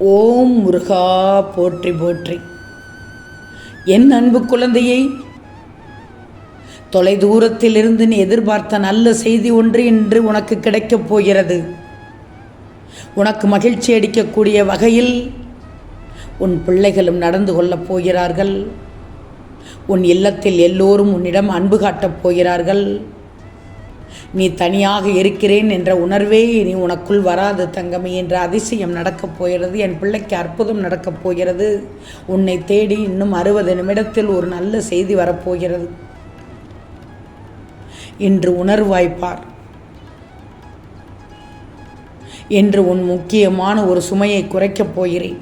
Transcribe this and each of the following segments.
ஓம் முருகா போற்றி போற்றி. என் அன்பு குழந்தையை, தொலைதூரத்திலிருந்து நீ எதிர்பார்த்த நல்ல செய்தி ஒன்று இன்று உனக்கு கிடைக்கப் போகிறது. உனக்கு மகிழ்ச்சி அளிக்கக்கூடிய வகையில் உன் பிள்ளைகளும் நடந்து கொள்ளப் போகிறார்கள். உன் இல்லத்தில் எல்லோரும் உன்னிடம் அன்பு காட்டப் போகிறார்கள். நீ தனியாக இருக்கிறேன் என்ற உணர்வே இனி உனக்குள் வராது தங்கமே என்ற அதிசயம் நடக்கப் போகிறது. என் பிள்ளைக்கு அற்புதம் நடக்கப் போகிறது. உன்னை தேடி இன்னும் 60 நிமிடத்தில் ஒரு நல்ல செய்தி வரப்போகிறது. இன்று உணர்வாய்ப்பார். என்று உன் முக்கியமான ஒரு சுமையை குறைக்கப் போகிறேன்.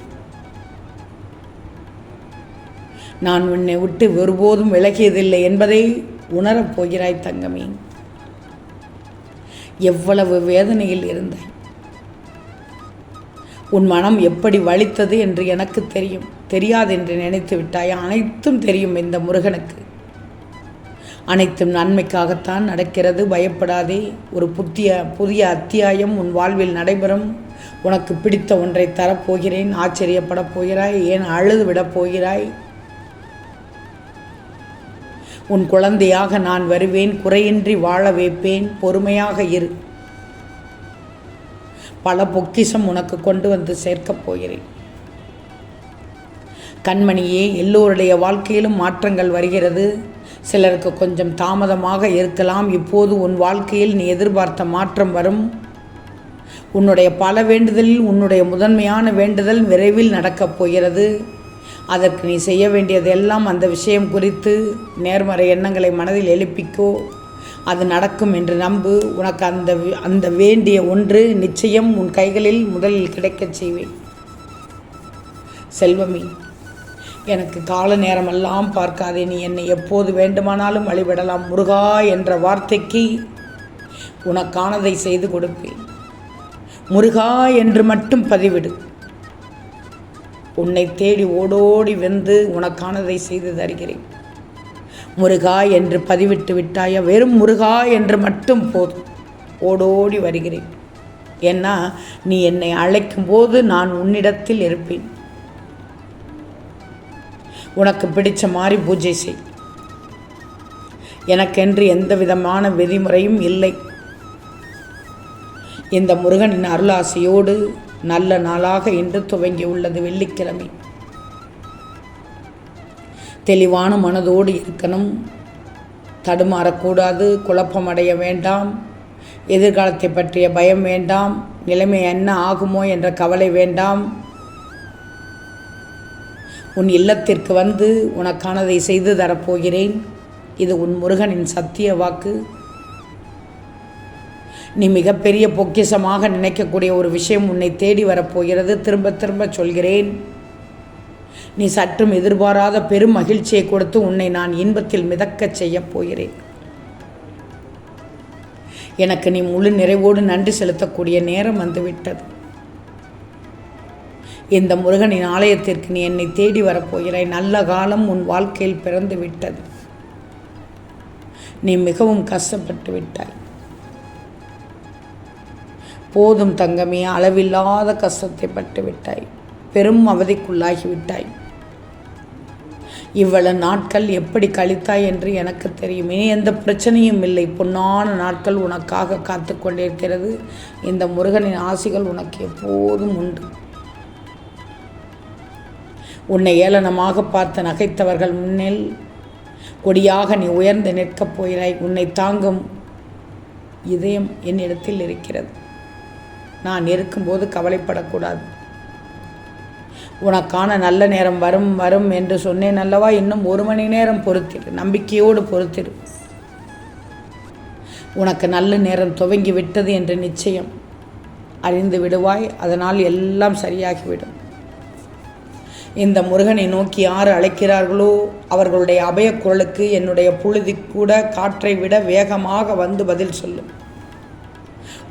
நான் உன்னை விட்டு ஒருபோதும் விலகியதில்லை என்பதை உணரப் போகிறாய் தங்கமே. எவ்வளவு வேதனையில் இருந்தாய், உன் மனம் எப்படி வலித்தது என்று எனக்கு தெரியும். தெரியாது என்று நினைத்து விட்டாய். அனைத்தும் தெரியும் இந்த முருகனுக்கு. அனைத்தும் நன்மைக்காகத்தான் நடக்கிறது. பயப்படாதே. ஒரு புதிய அத்தியாயம் உன் வாழ்வில் நடைபெறும். உனக்கு பிடித்த ஒன்றை தரப்போகிறேன். ஆச்சரியப்படப் போகிறாய். ஏன் அழுது விடப் போகிறாய். உன் குழந்தையாக நான் வருவேன். குறையின்றி வாழ வைப்பேன். பொறுமையாக இரு. பல பொக்கிஷம் உனக்கு கொண்டு வந்து சேர்க்கப் போகிறேன். கண்மணியே, எல்லோருடைய வாழ்க்கையிலும் மாற்றங்கள் வருகிறது. சிலருக்கு கொஞ்சம் தாமதமாக இருக்கலாம். இப்போது உன் வாழ்க்கையில் நீ எதிர்பார்த்த மாற்றம் வரும். உன்னுடைய பல வேண்டுதலில் உன்னுடைய முதன்மையான வேண்டுதல் விரைவில் நடக்கப் போகிறது. அதற்கு நீ செய்ய வேண்டியதெல்லாம் அந்த விஷயம் குறித்து நேர்மறை எண்ணங்களை மனதில் எழுப்பிக்கோ. அது நடக்கும் என்று நம்பு. உனக்கு அந்த வேண்டிய ஒன்று நிச்சயம் உன் கைகளில் முதலில் கிடைக்கச் செய்வேன். செல்வமே, எனக்கு கால நேரமெல்லாம் பார்க்காதே. நீ என்னை எப்போது வேண்டுமானாலும் வழிபடலாம். முருகா என்ற வார்த்தைக்கு உனக்கானதை செய்து கொடுப்பேன். முருகா என்று மட்டும் பதிவிடு. உன்னை தேடி ஓடோடி வந்து உனக்கானதை செய்து தருகிறேன். முருகா என்று பதிவிட்டு விட்டாயா? வெறும் முருகா என்று மட்டும் போதும். ஓடோடி வருகிறேன். ஏன்னா நீ என்னை அழைக்கும் போது நான் உன்னிடத்தில் இருப்பேன். உனக்கு பிடிச்ச மாதிரி பூஜை செய். எனக்கென்று எந்த விதமான விதிமுறையும் இல்லை. இந்த முருகனின் அருளாசியோடு நல்ல நாளாக இன்று துவங்கி உள்ளது வெள்ளிக்கிழமை. தெளிவான மனதோடு இருக்கணும். தடுமாறக்கூடாது. குழப்பமடைய வேண்டாம். எதிர்காலத்தை பற்றிய பயம் வேண்டாம். நிலைமை என்ன ஆகுமோ என்ற கவலை வேண்டாம். உன் இல்லத்திற்கு வந்து உனக்கானதை செய்து தரப்போகிறேன். இது உன் முருகனின் சத்திய வாக்கு. நீ மிகப்பெரிய பொக்கிஷமாக நினைக்கக்கூடிய ஒரு விஷயம் உன்னை தேடி வரப்போகிறது. திரும்ப திரும்ப சொல்கிறேன். நீ சற்றும் எதிர்பாராத பெரும் மகிழ்ச்சியை கொடுத்து உன்னை நான் இன்பத்தில் மிதக்கச் செய்யப் போகிறேன். எனக்கு நீ முழு நிறைவோடு நன்றி செலுத்தக்கூடிய நேரம் வந்துவிட்டது. இந்த முருகனின் ஆலயத்திற்கு நீ என்னை தேடி வரப்போகிறாய். நல்ல காலம் உன் வாழ்க்கையில் பிறந்து விட்டது. நீ மிகவும் கஷ்டப்பட்டு விட்டாய். போதும் தங்கமே, அளவில்லாத கஷ்டத்தை பட்டு விட்டாய். பெரும் அவதிக்குள்ளாகிவிட்டாய். இவ்வளவு நாட்கள் எப்படி கழித்தாய் என்று எனக்கு தெரியும். இனி எந்த பிரச்சனையும் இல்லை. பொன்னான நாட்கள் உனக்காக காத்து கொண்டிருக்கிறது. இந்த முருகனின் ஆசிகள் உனக்கு எப்போதும் உண்டு. உன்னை ஏளனமாக பார்த்து நகைத்தவர்கள் முன்னில் கொடியாக நீ உயர்ந்து நிற்கப் போகிறாய். உன்னை தாங்கும் இதயம் என்னிடத்தில் இருக்கிறது. நான் இருக்கும்போது கவலைப்படக்கூடாது. உனக்கான நல்ல நேரம் வரும் வரும் என்று சொன்னேன் அல்லவா? இன்னும் 1 மணி நேரம் பொறுத்திரு. நம்பிக்கையோடு பொறுத்திரு. உனக்கு நல்ல நேரம் துவங்கி விட்டது என்று நிச்சயம் அறிந்து விடுவாய். அதனால் எல்லாம் சரியாகிவிடும். இந்த முருகனை நோக்கி யார் அழைக்கிறார்களோ அவர்களுடைய அபயக்குரலுக்கு என்னுடைய புழுதி கூட காற்றை விட வேகமாக வந்து பதில் சொல்லும்.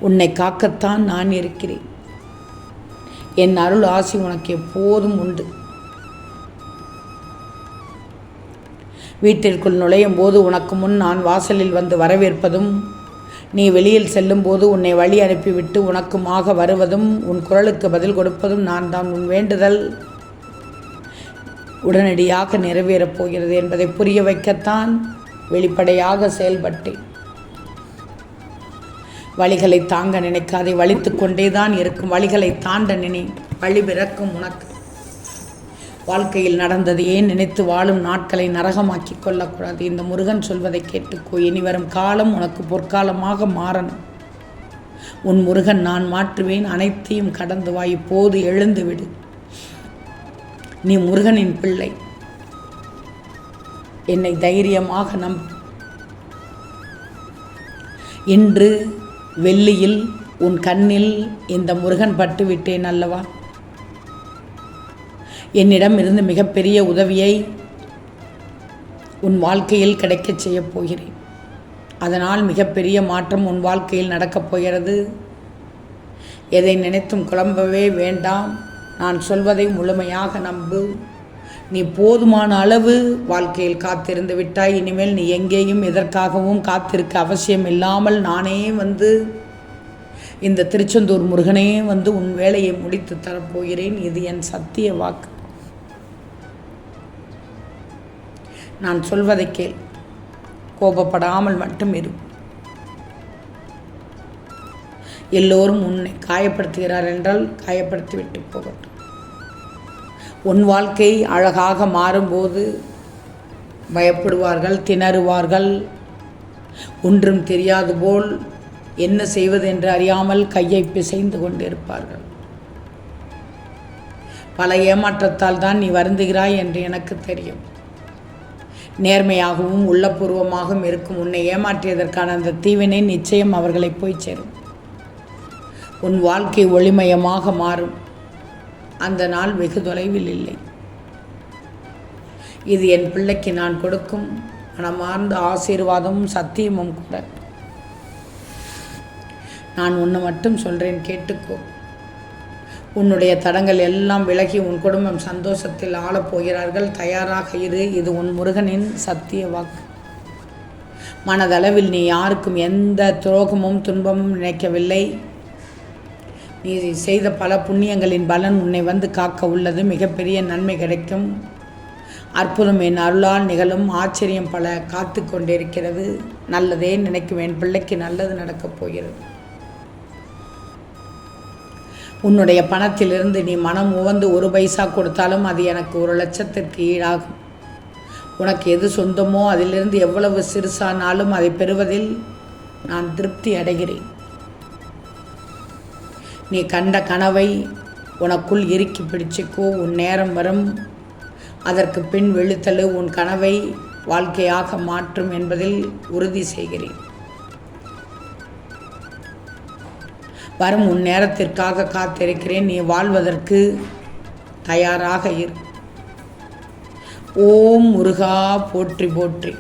உன்னை காக்கத்தான் நான் இருக்கிறேன். என் அருள் ஆசி உனக்கு எப்போதும் உண்டு. வீட்டிற்குள் நுழையும் போது உனக்கு முன் நான் வாசலில் வந்து வரவேற்பதும் நீ வெளியில் செல்லும்போது உன்னை வழி அனுப்பிவிட்டு உனக்குமாக வருவதும் உன் குரலுக்கு பதில் கொடுப்பதும் நான் தான். உன் வேண்டுதல் உடனடியாக நிறைவேறப் போகிறது என்பதை புரிய வைக்கத்தான் வெளிப்படையாக செயல்பட்டேன். வழிகளை தாங்க நினைக்காதே, வலித்து கொண்டே தான் இருக்கும். வழிகளை தாண்ட நினை, வழி பிறக்கும் உனக்கு. வாழ்க்கையில் நடந்தது ஏன் நினைத்து வாழும் நாட்களை நரகமாக்கி கொள்ளக்கூடாது. இந்த முருகன் சொல்வதை கேட்டுக்கோ. இனி வரும் காலம் உனக்கு பொற்காலமாக மாறணும். உன் முருகன் நான் மாற்றுவேன், அனைத்தையும் கடந்து வா. இப்போது எழுந்து விடு. நீ முருகனின் பிள்ளை. என்னை தைரியமாக நம்பு. இன்று வெள்ளியில் உன் கண்ணில் இந்த முருகன் பட்டு விட்டேன் அல்லவா? என்னிடம் இருந்து மிகப்பெரிய உதவியை உன் வாழ்க்கையில் கிடைக்கச் செய்யப் போகிறேன். அதனால் மிகப்பெரிய மாற்றம் உன் வாழ்க்கையில் நடக்கப் போகிறது. எதை நினைத்தும் குழம்பவே வேண்டாம். நான் சொல்வதை முழுமையாக நம்பு. நீ போதுமான அளவு வாழ்க்கையில் காத்திருந்து விட்டாய். இனிமேல் நீ எங்கேயும் எதற்காகவும் காத்திருக்க அவசியம் இல்லாமல் நானே வந்து இந்த திருச்செந்தூர் முருகனே வந்து உன் வேலையை முடித்து தரப்போகிறேன். இது என் சத்திய வாக்கு. நான் சொல்வதை கேள். கோபப்படாமல் மட்டும் இரு. எல்லோரும் உன்னை காயப்படுத்துகிறார் என்றால் காயப்படுத்தி விட்டு போகட்டும். உன் வாழ்க்கை அழகாக மாறும்போது பயப்படுவார்கள், திணறுவார்கள். ஒன்றும் தெரியாது போல் என்ன செய்வது என்று அறியாமல் கையை பிசைந்து கொண்டிருப்பார்கள். பல ஏமாற்றத்தால் தான் நீ வருந்துகிறாய் என்று எனக்கு தெரியும். நேர்மையாகவும் உள்ளபூர்வமாகவும் இருக்கும் உன்னை ஏமாற்றியதற்கான அந்த தீவினை நிச்சயம் அவர்களை போய் சேரும். உன் வாழ்க்கை ஒளிமயமாக மாறும். அந்த நாள் வெகு தொலைவில் இல்லை. இது என் பிள்ளைக்கு நான் கொடுக்கும் மனமார்ந்த ஆசீர்வாதமும் சத்தியமும் கூட. நான் ஒன்று மட்டும் சொல்கிறேன், கேட்டுக்கோ. உன்னுடைய தடங்கள் எல்லாம் விலகி உன் குடும்பம் சந்தோஷத்தில் ஆளப்போகிறார்கள். தயாராக இரு. இது உன் முருகனின் சத்திய வாக்கு. மனதளவில் நீ யாருக்கும் எந்த துரோகமும் துன்பமும் நினைக்கவில்லை. நீ செய்த பல புண்ணியங்களின் பலன் உன்னை வந்து காக்க உள்ளது. மிகப்பெரிய நன்மை கிடைக்கும். அற்புதம் என் அருளால் நிகழும். ஆச்சரியம் பல காத்து கொண்டிருக்கிறது. நல்லதே நினைக்கும் என் பிள்ளைக்கு நல்லது நடக்கப் போகிறது. உன்னுடைய பணத்திலிருந்து நீ மனம் உவந்து 1 பைசா கொடுத்தாலும் அது எனக்கு 1 லட்சத்திற்கு ஈடாகும். உனக்கு எது சொந்தமோ அதிலிருந்து எவ்வளவு சிறுசானாலும் அதை பெறுவதில் நான் திருப்தி அடைகிறேன். நீ கண்ட கனவை உனக்குள் இறுக்கி பிடிச்சிக்கோ. உன் நேரம் வரும். அதற்கு பின் விழித்தலு உன் கனவை வாழ்க்கையாக மாற்றும் என்பதில் உறுதி செய்கிறேன். வரும் உன் நேரத்திற்காக காத்திருக்கிறேன். நீ வாழ்வதற்கு தயாராக இரு. ஓம் முருகா போற்றி போற்றி.